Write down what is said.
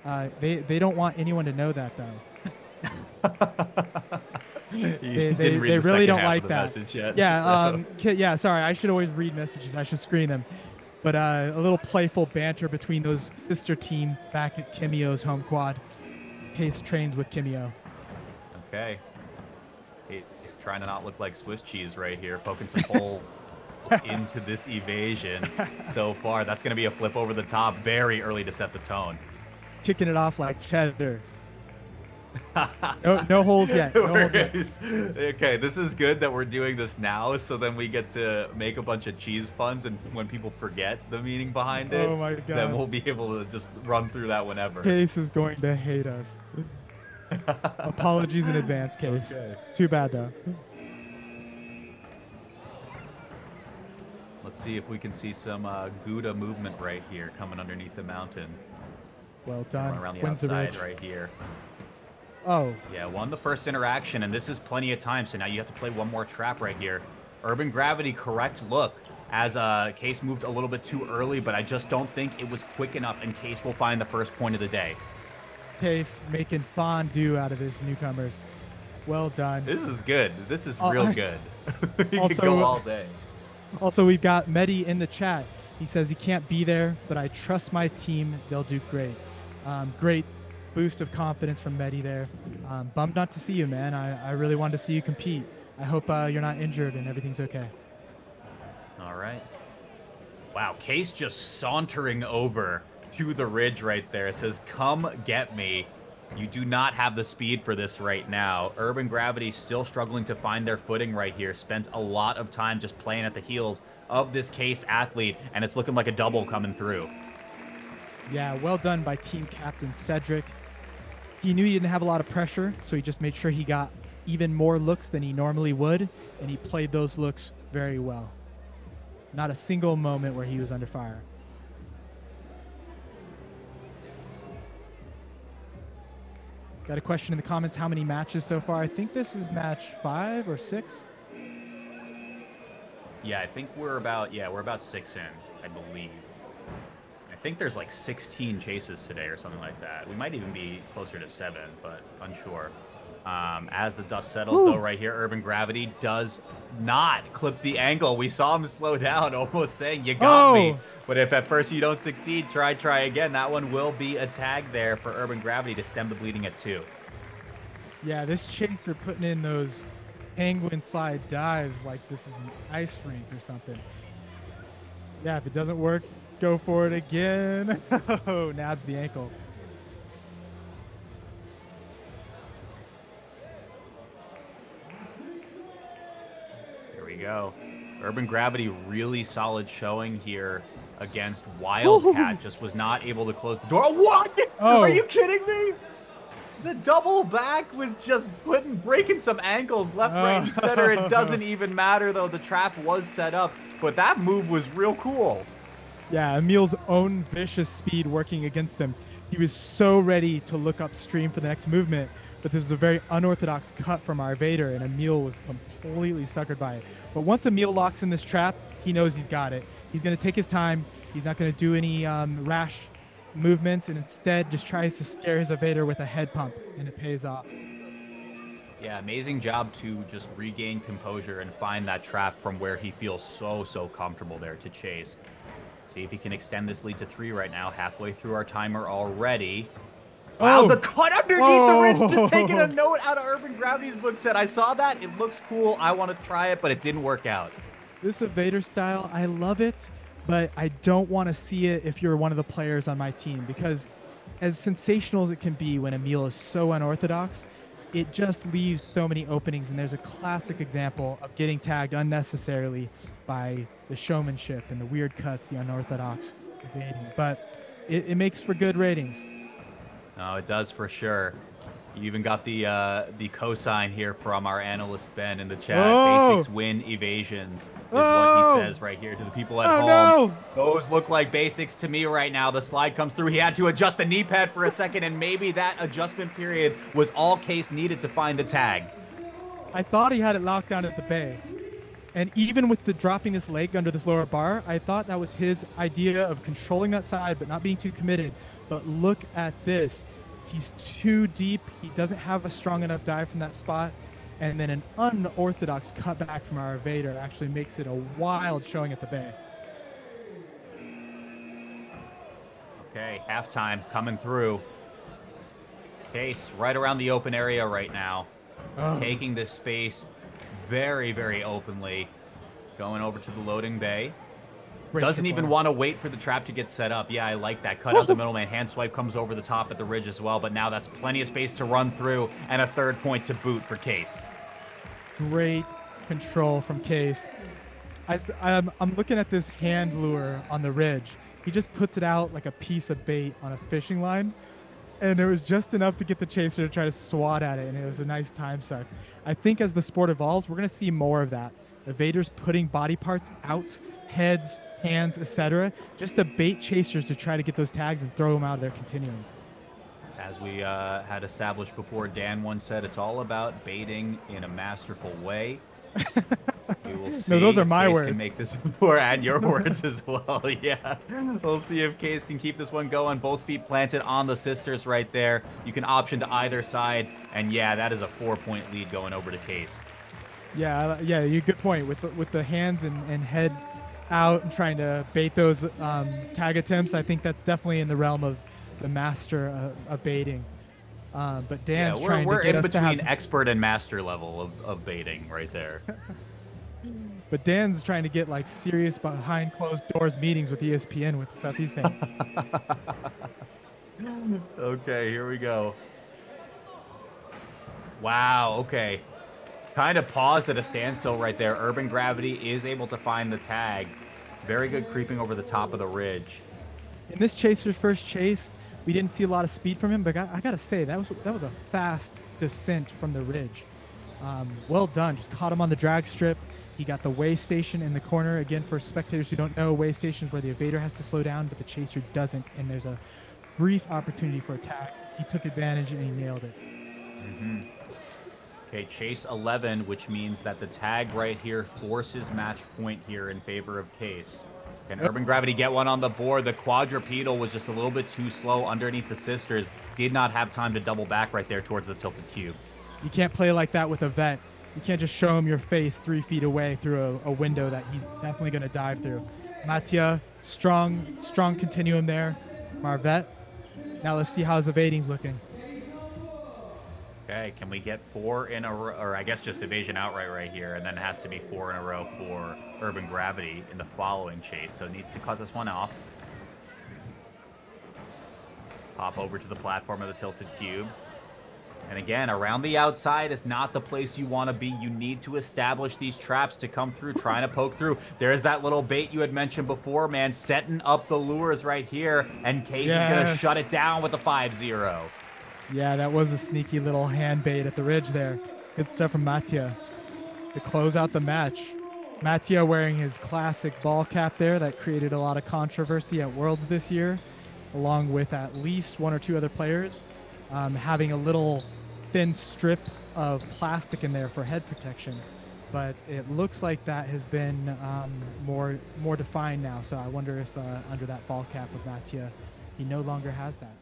They don't want anyone to know that though. You They didn't they read they the really second don't half of like the that. message yet, Yeah. so Yeah. Sorry, I should always read messages. I should screen them. But a little playful banter between those sister teams back at Kimio's home quad. Case trains with Kimio. okay. He's trying to not look like Swiss cheese right here, poking some holes into this evasion so far. That's going to be a flip over the top very early to set the tone. Kicking it off like cheddar. No, no holes yet. No holes yet. Okay, this is good that we're doing this now, so then we get to make a bunch of cheese puns, and when people forget the meaning behind it, Oh my then god. we'll be able to just run through that whenever. Case is going to hate us. Apologies in advance, Case. Okay. Too bad though. Let's see if we can see some Gouda movement right here coming underneath the mountain. Well Gonna done. run around the Wins the outside ridge. right here. Oh. Yeah, won the first interaction, and this is plenty of time, so now you have to play one more trap right here. Urban Gravity, correct look, as Case moved a little bit too early, but I just don't think it was quick enough, and Case will find the first point of the day. Case making fondue out of his newcomers. Well done. This is good. This is real good. You also, could go all day. Also, we've got Mehdi in the chat. He says he can't be there, but I trust my team. They'll do great. Great boost of confidence from Mehdi there. Bummed not to see you, man. I really wanted to see you compete. I hope you're not injured and everything's okay. All right. Wow, Case just sauntering over to the ridge right there. It says, come get me. You do not have the speed for this right now. Urban Gravity still struggling to find their footing right here. Spent a lot of time just playing at the heels of this Case athlete, and it's looking like a double coming through. Yeah, well done by team captain Cedric. He knew he didn't have a lot of pressure, so he just made sure he got even more looks than he normally would, and he played those looks very well. Not a single moment where he was under fire. Got a question in the comments, how many matches so far? I think this is match 5 or 6. Yeah, I think we're about 6 in, I believe. I think there's like 16 chases today or something like that. We might even be closer to 7, but unsure. As the dust settles, though, right here, Urban Gravity does not clip the angle. We saw him slow down, almost saying, you got me. But if at first you don't succeed, try again. That one will be a tag there for Urban Gravity to stem the bleeding at 2. Yeah, this chaser putting in those penguin slide dives like this is an ice rink or something. Yeah, if it doesn't work, go for it again. Oh, nabs the ankle. Go. Urban Gravity really solid showing here against Wildcat. Just was not able to close the door. Oh, what? Oh. Are you kidding me? The double back was just breaking some ankles left, right, and center. It doesn't even matter, though. The trap was set up, but that move was real cool. Yeah, Emil's own vicious speed working against him. He was so ready to look upstream for the next movement, but this is a very unorthodox cut from our Vader, and Emil was completely suckered by it. But once Emil locks in this trap, he knows he's got it. He's going to take his time. He's not going to do any rash movements, and instead just tries to scare his evader with a head pump, and it pays off. Yeah, amazing job to just regain composure and find that trap from where he feels so comfortable there to chase. See if he can extend this lead to 3 right now, halfway through our timer already. Wow, the cut underneath the ridge, just taking a note out of Urban Gravity's book said, I saw that, it looks cool, I want to try it, but it didn't work out. This evader style, I love it, but I don't want to see it if you're one of the players on my team, because as sensational as it can be when Emil is so unorthodox, it just leaves so many openings, and there's a classic example of getting tagged unnecessarily by the showmanship and the weird cuts, the unorthodox evading, but it makes for good ratings. No, it does for sure. You even got the cosign here from our analyst Ben in the chat. Basics win evasions is what he says right here to the people at home. No. Those look like basics to me right now. The slide comes through. He had to adjust the knee pad for a second, and maybe that adjustment period was all Case needed to find the tag. I thought he had it locked down at the bay. And even with the dropping his leg under this lower bar, I thought that was his idea of controlling that side but not being too committed. But look at this. He's too deep. He doesn't have a strong enough dive from that spot. And then an unorthodox cutback from our Vader actually makes it a wild showing at the bay. Okay, halftime coming through. Kase right around the open area right now. Taking this space very, very openly. Going over to the loading bay. Doesn't even want to wait for the trap to get set up. Yeah, I like that. Cut out the middleman. Hand swipe comes over the top at the ridge as well. But now that's plenty of space to run through. And a third point to boot for Kase. Great control from Kase. I'm looking at this hand lure on the ridge. He just puts it out like a piece of bait on a fishing line. And it was just enough to get the chaser to try to swat at it. And it was a nice time suck. I think as the sport evolves, we're going to see more of that. Evaders putting body parts out, heads, hands, etc., just to bait chasers to try to get those tags and throw them out of their continuums. As we had established before, Dan once said, it's all about baiting in a masterful way. We will see. No, those are my words. Can make this more and your words as well. Yeah, we'll see if Kase can keep this one going. Both feet planted on the sisters right there. You can option to either side, and yeah, that is a 4-point lead going over to Kase. Yeah, you good point with the hands and head out and trying to bait those tag attempts. I think that's definitely in the realm of the master of baiting. But Dan's trying to get us to have... We're in between expert and master level of baiting right there. But Dan's trying to get like serious behind closed doors meetings with ESPN with stuff he's saying. Okay, here we go. Wow, okay. Kind of paused at a standstill right there. Urban Gravity is able to find the tag. Very good creeping over the top of the ridge. In this chaser's first chase, we didn't see a lot of speed from him, but I gotta say that was a fast descent from the ridge. Well done. Just caught him on the drag strip. He got the way station in the corner. Again, for spectators who don't know, way station is where the evader has to slow down, but the chaser doesn't, and there's a brief opportunity for a tag. He took advantage and he nailed it. Okay, chase 11, which means that the tag right here forces match point here in favor of Kase. Can Urban Gravity get one on the board? The quadrupedal was just a little bit too slow underneath the sisters. Did not have time to double back right there towards the tilted cube. You can't play like that with a vet. You can't just show him your face 3 feet away through a window that he's definitely going to dive through. Mattia, strong continuum there. Marvet. Now let's see how his evading's looking. Okay, can we get 4 in a row, or I guess just evasion outright right here, and then it has to be 4 in a row for Urban Gravity in the following chase, so it needs to cut this one off. Pop over to the platform of the tilted cube. And again, around the outside is not the place you want to be. You need to establish these traps to come through, trying to poke through. There's that little bait you had mentioned before, man, setting up the lures right here, and Kase is going to shut it down with a 5-0. Yeah, that was a sneaky little hand bait at the ridge there. Good stuff from Mattia to close out the match. Mattia wearing his classic ball cap there that created a lot of controversy at Worlds this year, along with at least 1 or 2 other players. Having a little thin strip of plastic in there for head protection, but it looks like that has been more defined now. So I wonder if under that ball cap of Mattia, he no longer has that.